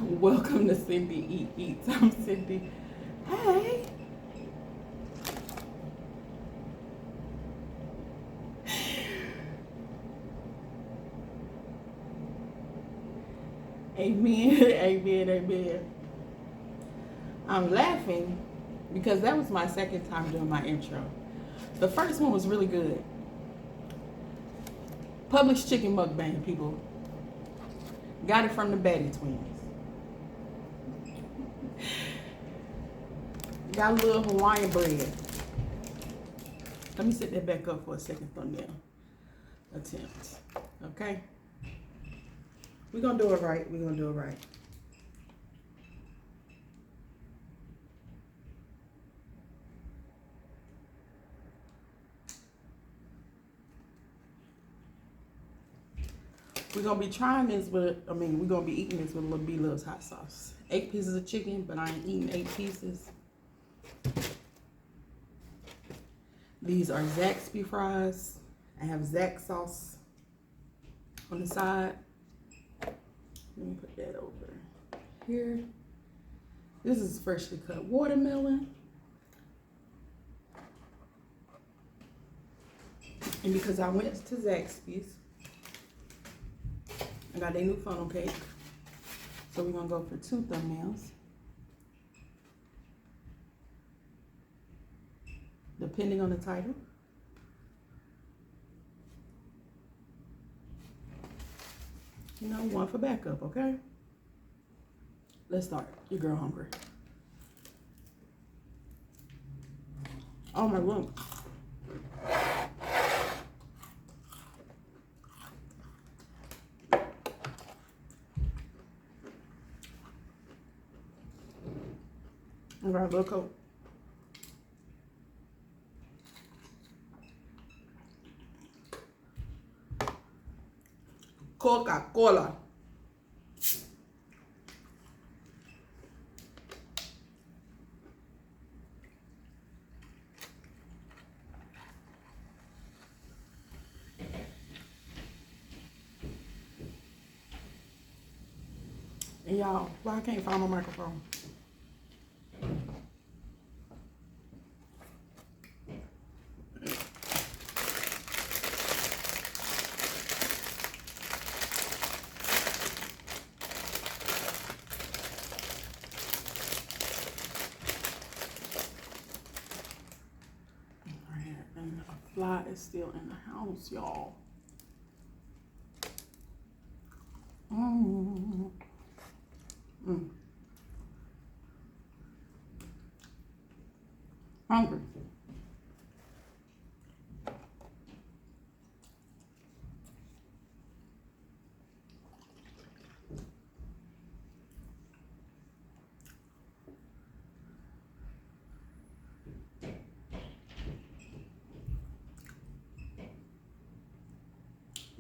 Welcome to Cindy Eats. I'm Cindy. Hey. Amen, amen, amen. I'm laughing because that was my second time doing my intro. The first one was really good. Publix chicken mukbang, people. Got it from the Betty twins. Got a little Hawaiian bread. Let me set that back up for a second thumbnail attempt. Okay? We're going to do it right. We're going to do it right. We're going to be trying this with, we're going to be eating this with a little B-Loves hot sauce. 8 pieces of chicken, but I ain't eating 8 pieces. These are Zaxby's fries. I have Zax sauce on the side. Let me put that over here. This is freshly cut watermelon. And because I went to Zaxby's, I got their new funnel cake. So we're gonna go for 2 thumbnails. Depending on the title. You know, 1 for backup, okay? Let's start. Your girl hungry. Oh my goodness. I got a little Coke. Coca-Cola. And y'all, why I can't find my microphone? And a fly is still in the house, y'all. Hungry.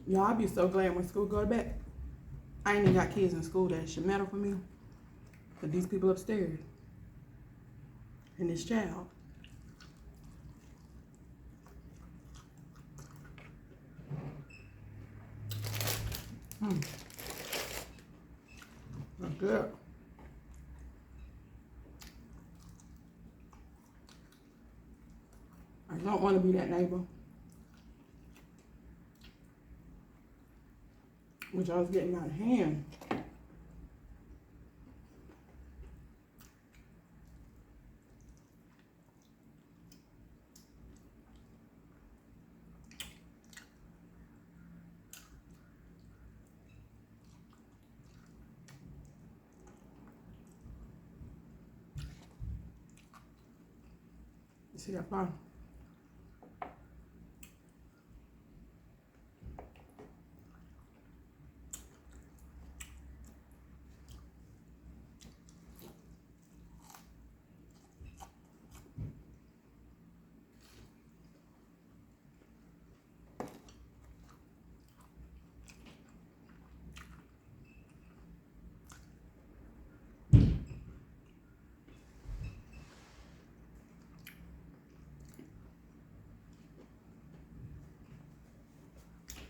Y'all, I'd be so glad when school go back. I ain't even got kids in school that should matter for me. But these people upstairs. And this child. That's good. I don't want to be that neighbor. Which I was getting out of hand. You see that fly?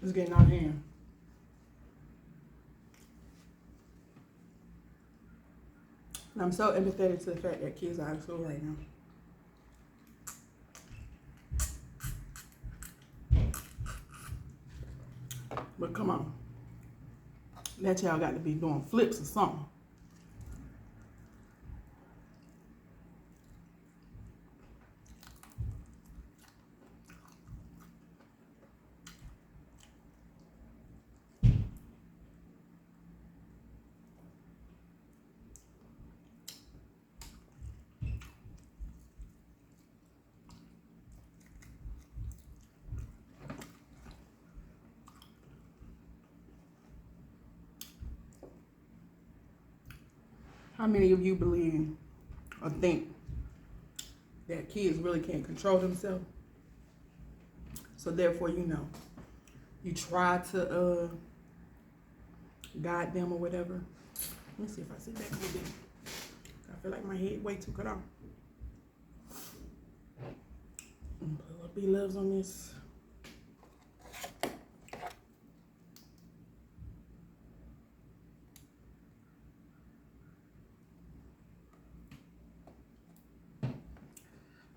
It's getting out of hand. And I'm so empathetic to the fact that kids are out of school right now. But come on. That child got to be doing flips or something. How many of you believe or think that kids really can't control themselves? So therefore, you know, you try to guide them or whatever. Let me see if I sit back a little bit. I feel like my head way too cut off. Put a little B-loves on this.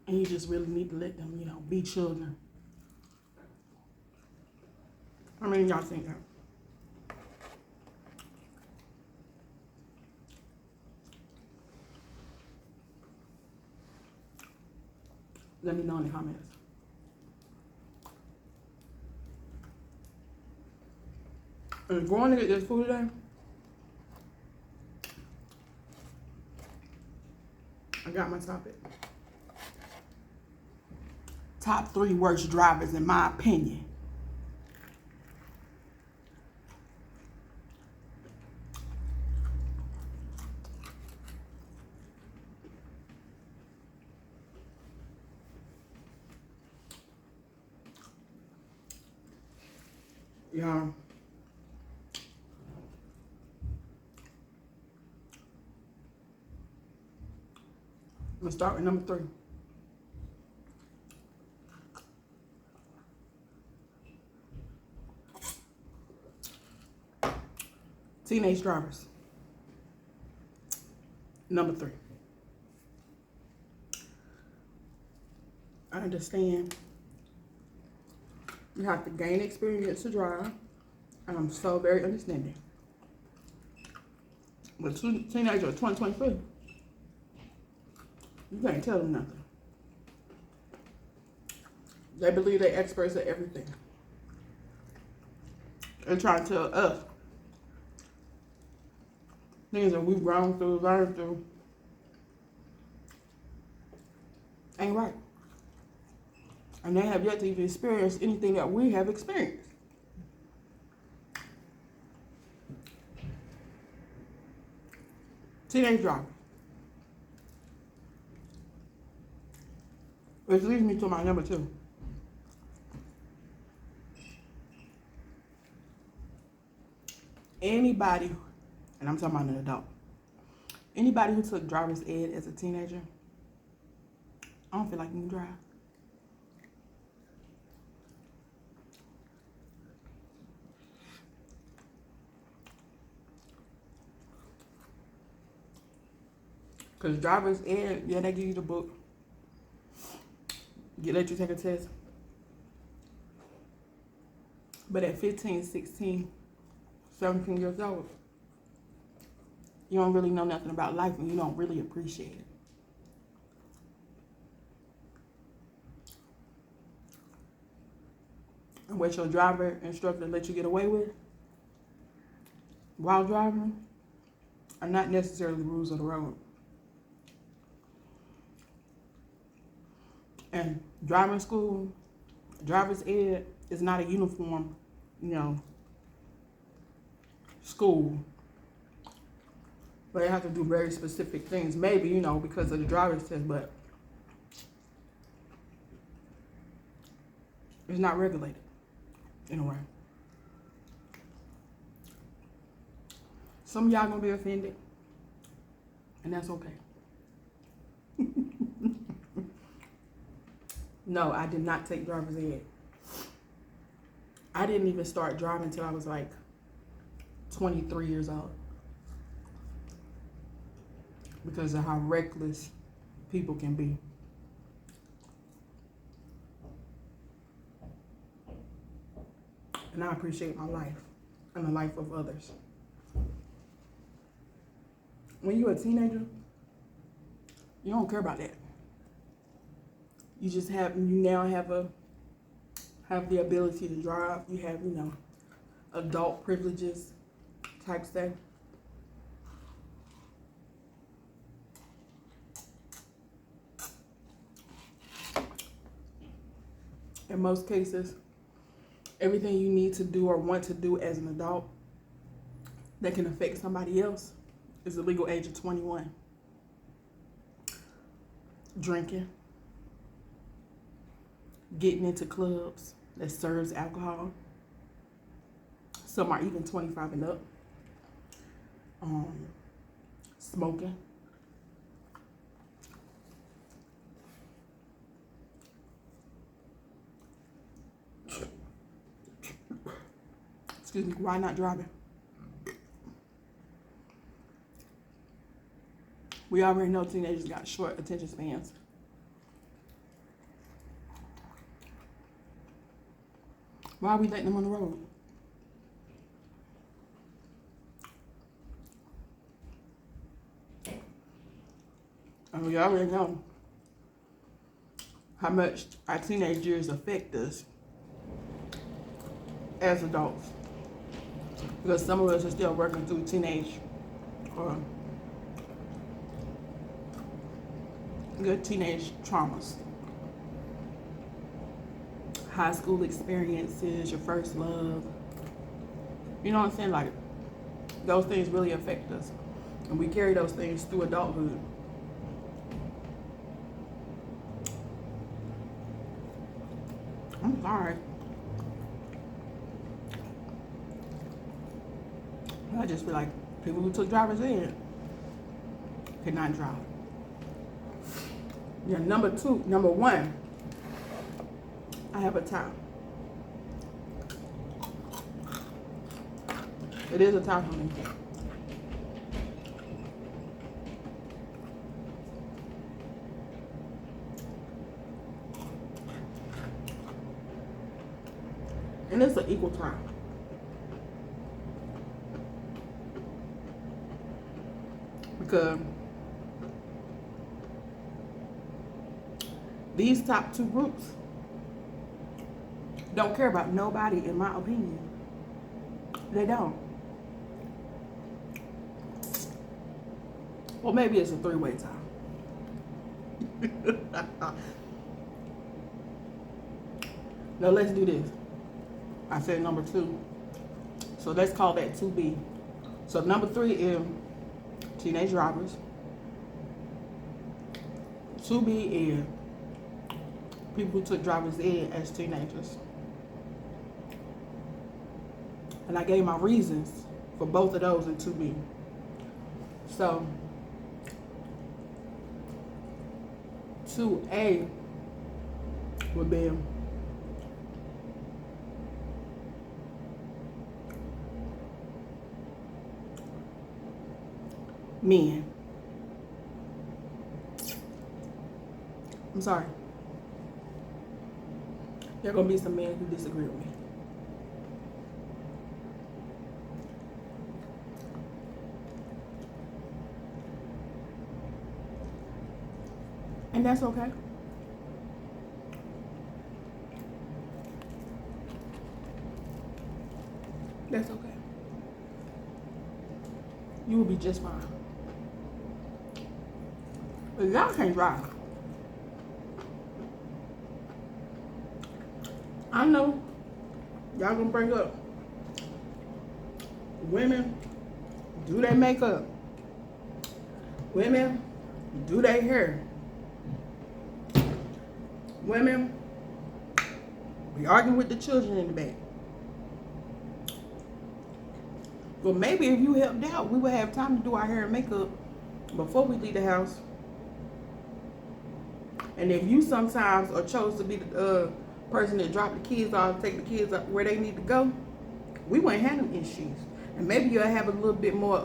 And you just really need to let them, you know, be children. How many of y'all think that? Let me know in the comments. And going to get this food today, I got my topic. Top 3 worst drivers in my opinion. Yeah. I'm gonna start with number 3. Teenage drivers. Number 3. I understand you have to gain experience to drive, and I'm so very understanding. But teenagers are 2023. You can't tell them nothing. They believe they're experts at everything. They're trying to tell us things that we've grown through, learned through, ain't right. And they have yet to even experience anything that we have experienced. Teenage drivers. Which leads me to my number 2. Anybody, and I'm talking about an adult, anybody who took driver's ed as a teenager, I don't feel like you can drive. Because driver's ed, yeah, they give you the book. Let you take a test. But at 15, 16, 17 years old, you don't really know nothing about life and you don't really appreciate it. And what your driver instructor let you get away with while driving are not necessarily the rules of the road. And driving school, driver's ed is not a uniform, you know, school. But they have to do very specific things. Maybe, you know, because of the driver's test, but it's not regulated in a way. Some of y'all gonna be offended, and that's okay. No, I did not take driver's ed. I didn't even start driving until I was like 23 years old. because of how reckless people can be. And I appreciate my life and the life of others. When you're a teenager, you don't care about that. You just you now have the ability to drive. You have, adult privileges type stuff. In most cases, everything you need to do or want to do as an adult that can affect somebody else is the legal age of 21. Drinking, getting into clubs that serves alcohol. Some are even 25 and up. Smoking. Excuse me, why not driving? We already know teenagers got short attention spans. Why are we letting them on the road? And we already know how much our teenage years affect us as adults. Because some of us are still working through teenage or good teenage traumas. High school experiences, your first love. You know what I'm saying? Like, those things really affect us. And we carry those things through adulthood. I'm sorry. I just feel like people who took driver's ed cannot drive. Yeah, number one, I have a tie. It is a tie for me. And it's an equal tie. Because these top two groups don't care about nobody, in my opinion. They don't. Well, maybe it's a three-way tie. Now let's do this. I said number 2. So let's call that 2B. So number 3 is teenage drivers. 2B is people who took driver's ed as teenagers. And I gave my reasons for both of those in 2B. So 2A would be men. I'm sorry. There are going to be some men who disagree with me. And that's okay. That's okay. You will be just fine. But y'all can't drive. I know y'all gonna bring up women do their makeup. Women do their hair. Women be arguing with the children in the back. Well, maybe if you helped out, we would have time to do our hair and makeup before we leave the house. And if you sometimes or chose to be the person that dropped the kids off, take the kids up where they need to go, we wouldn't have them issues. And maybe you'll have a little bit more,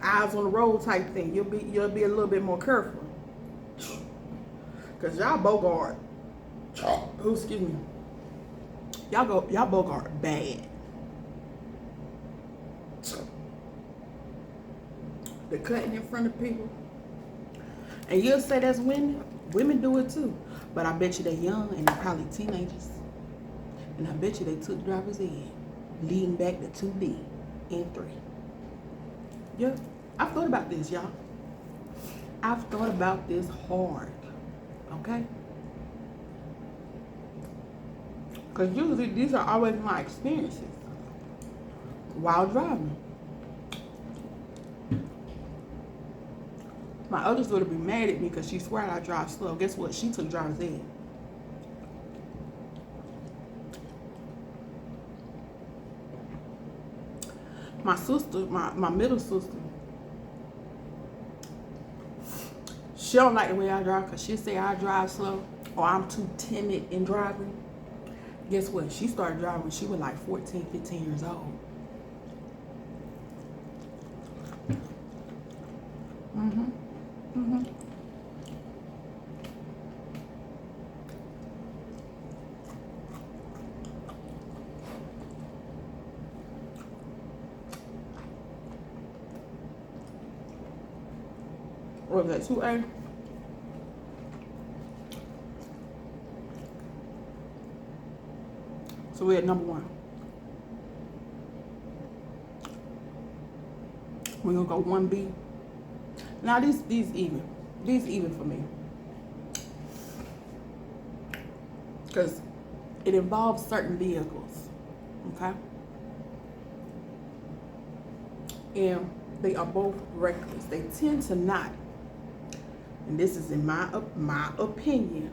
eyes on the road type thing. You'll be a little bit more careful. Cause y'all Bogart. Oh, excuse me. Y'all Bogart bad. The cutting in front of people. And you'll say that's women. Women do it too. But I bet you they're young and they're probably teenagers. And I bet you they took driver's ed, leading back to 2D and 3. Yeah, I've thought about this, y'all. I've thought about this hard, okay? Because usually these are always my experiences while driving. My others would have been mad at me because she swear I drive slow. Guess what? She took driver's ed. My sister, my middle sister, she don't like the way I drive because she say I drive slow or I'm too timid in driving. Guess what? She started driving when she was like 14, 15 years old. What was that, 2A? So we're at number 1. We're gonna go 1B. Now these even. These even for me. Because it involves certain vehicles. Okay? And they are both reckless. They tend to not, and this is in my opinion,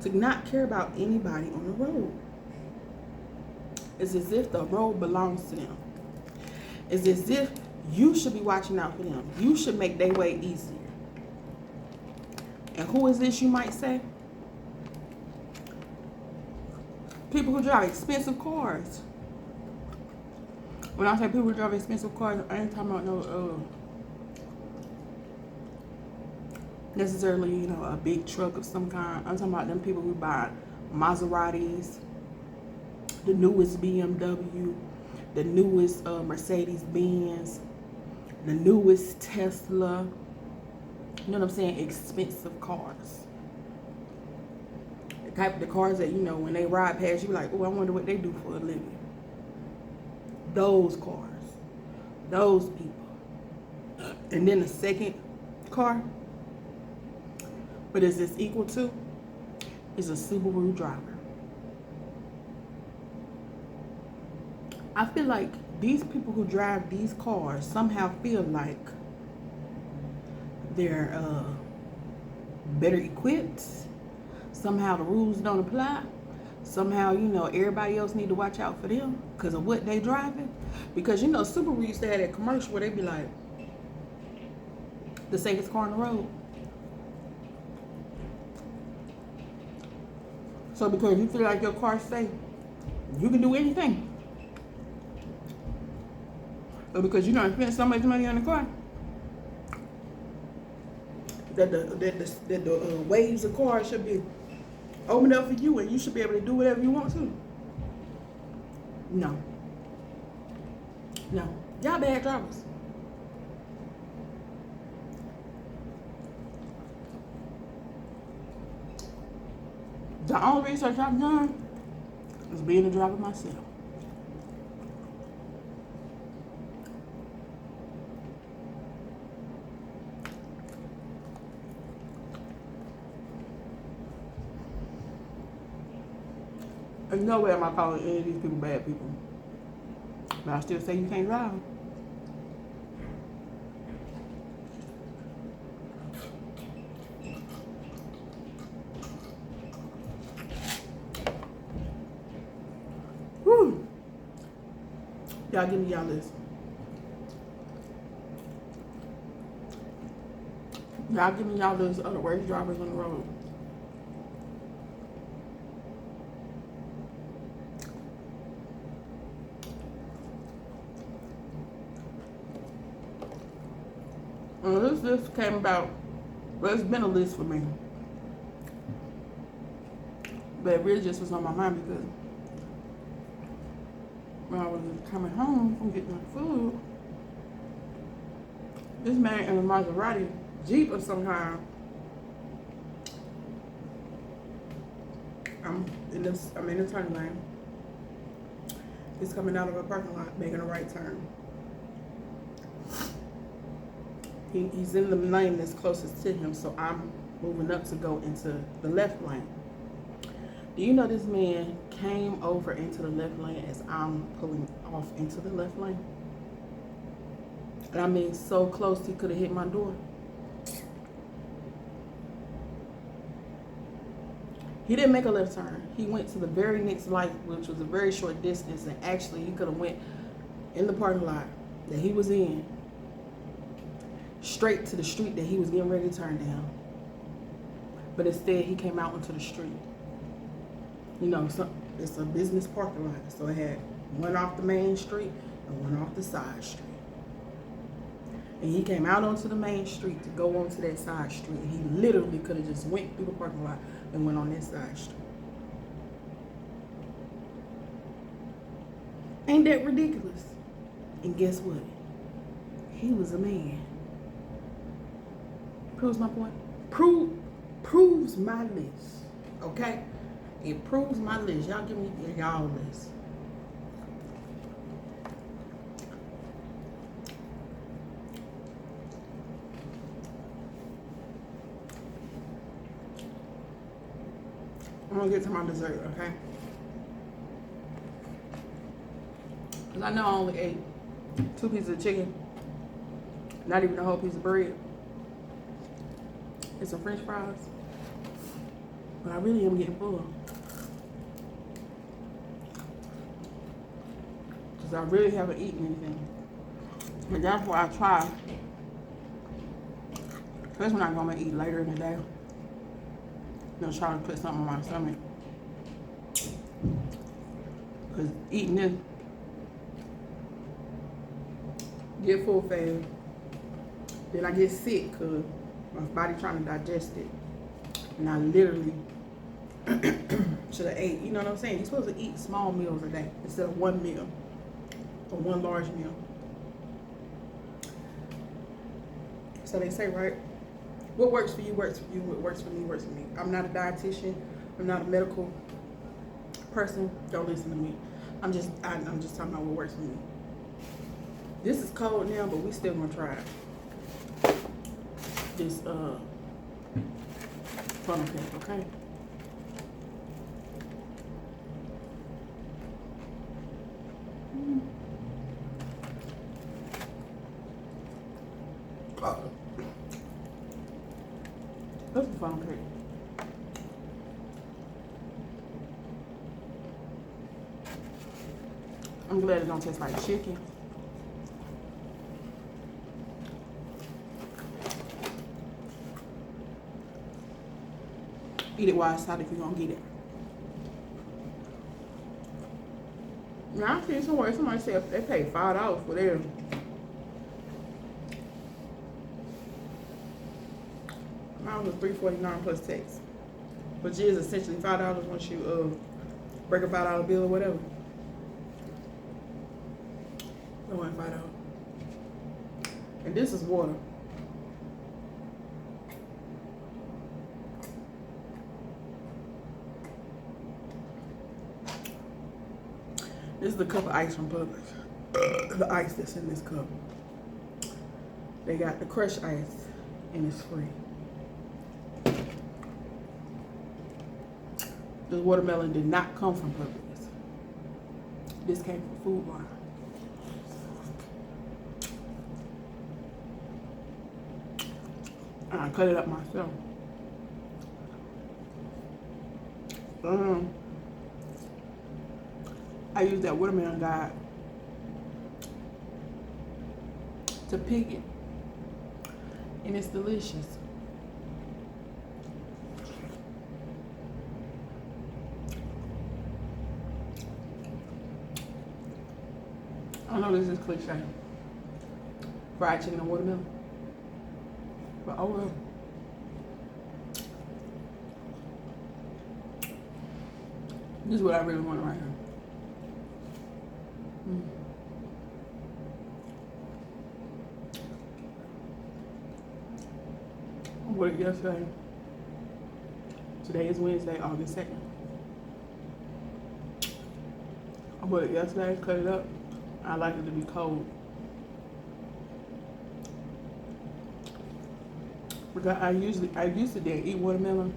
to not care about anybody on the road. It's as if the road belongs to them. It's as if you should be watching out for them. You should make their way easier. And who is this, you might say? People who drive expensive cars. When I say people who drive expensive cars, I ain't talking about no necessarily, you know, a big truck of some kind. I'm talking about them people who buy Maseratis, the newest BMW, the newest Mercedes-Benz, the newest Tesla. You know what I'm saying? Expensive cars. The type of the cars that, you know, when they ride past, you be like, oh, I wonder what they do for a living. Those cars. Those people. And then the second car, but is this equal to, is a Subaru driver. I feel like these people who drive these cars somehow feel like they're better equipped. Somehow the rules don't apply. Somehow, you know, everybody else need to watch out for them because of what they driving. Because, you know, Subaru used to have that commercial where they be like, the safest car on the road. So because you feel like your car's safe, you can do anything. But because you don't spend so much money on the car, that the waves of cars should be open up for you and you should be able to do whatever you want to. No. No. Y'all bad drivers. The only research I've done is being a driver myself. There's no way am I calling any of these people bad people. But I still say you can't drive. Whew. Y'all give me y'all list. Y'all give me y'all list of the worst drivers on the road. This list came about, well, it's been a list for me. But it really just was on my mind because when I was coming home from getting my food, this man in a Maserati Jeep of some kind. I'm in the turn lane. He's coming out of a parking lot, making a right turn. He's in the lane that's closest to him, so I'm moving up to go into the left lane. Do you know this man came over into the left lane as I'm pulling off into the left lane? And I mean, so close he could have hit my door. He didn't make a left turn. He went to the very next light, which was a very short distance, and actually he could have went in the parking lot that he was in, straight to the street that he was getting ready to turn down. But instead, he came out onto the street. You know, it's a business parking lot, so it had one off the main street and one off the side street. And he came out onto the main street to go onto that side street. He literally could have just went through the parking lot and went on that side street. Ain't that ridiculous? And guess what? He was a man. Proves my point. Proves my list. Okay? It proves my list. Y'all give me y'all list. I'm gonna get to my dessert, okay? Because I know I only ate 2 pieces of chicken, not even a whole piece of bread, and some french fries. But I really am getting full. Because I really haven't eaten anything. But that's why I try. That's when I'm gonna eat later in the day. I'm gonna try to put something on my stomach. Because eating this, get full fast. Then I get sick because my body trying to digest it. And I literally should have ate. You know what I'm saying? You're supposed to eat small meals a day instead of one meal or one large meal. So they say, right? What works for you works for you. What works for me works for me. I'm not a dietitian. I'm not a medical person. Don't listen to me. I'm just talking about what works for me. This is cold now, but we still gonna try it. This funnel cake, okay? That's a funnel cake. I'm glad it don't taste like chicken. Eat it while it's hot if you're gonna get it. Now I see somewhere somebody said they paid $5 for theirs. Mine was $3.49 plus tax, which is essentially $5 once you break a $5 bill or whatever. It wasn't $5. And this is water. This is the cup of ice from Publix. The ice that's in this cup. They got the crushed ice and it's free. The watermelon did not come from Publix. This came from Food Line. I cut it up myself. I use that watermelon guide to pick it, and it's delicious. I know this is cliche. Fried chicken and watermelon. But oh well. This is what I really want right here. I bought it yesterday. Today is Wednesday, August 2nd. I bought it yesterday, cut it up. I like it to be cold. Because I used to dare eat watermelon.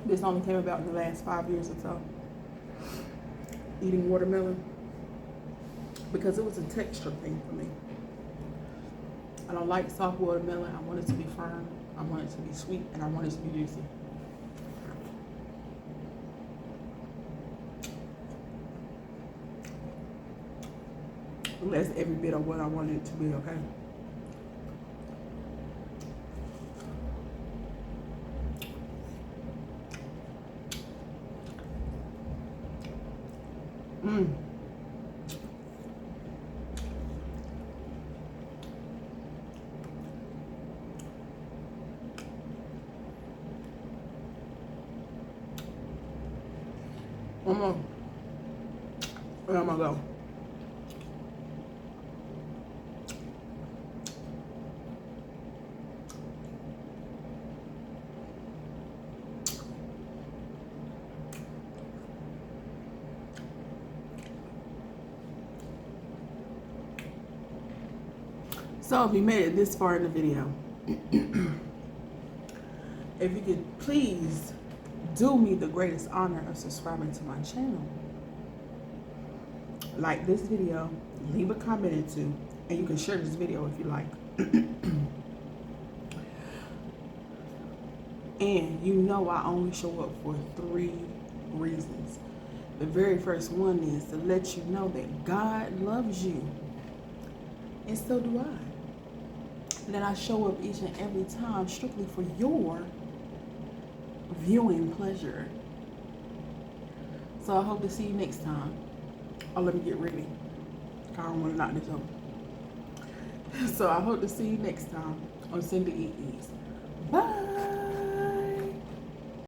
This only came about in the last 5 years or so. Eating watermelon. Because it was a texture thing for me. I don't like soft watermelon. I want it to be firm. I want it to be sweet, and I want it to be juicy. And that's every bit of what I wanted it to be, okay? One more. Where am I go? So if you made it this far in the video, if you could please do me the greatest honor of subscribing to my channel. Like this video, leave a comment or two, and you can share this video if you like. And you know I only show up for 3 reasons. The very first one is to let you know that God loves you, and so do I. And that I show up each and every time strictly for your viewing pleasure. So I hope to see you next time. Oh, let me get ready. I don't want to knock this over. So I hope to see you next time on Cindy Eat Eats. Bye.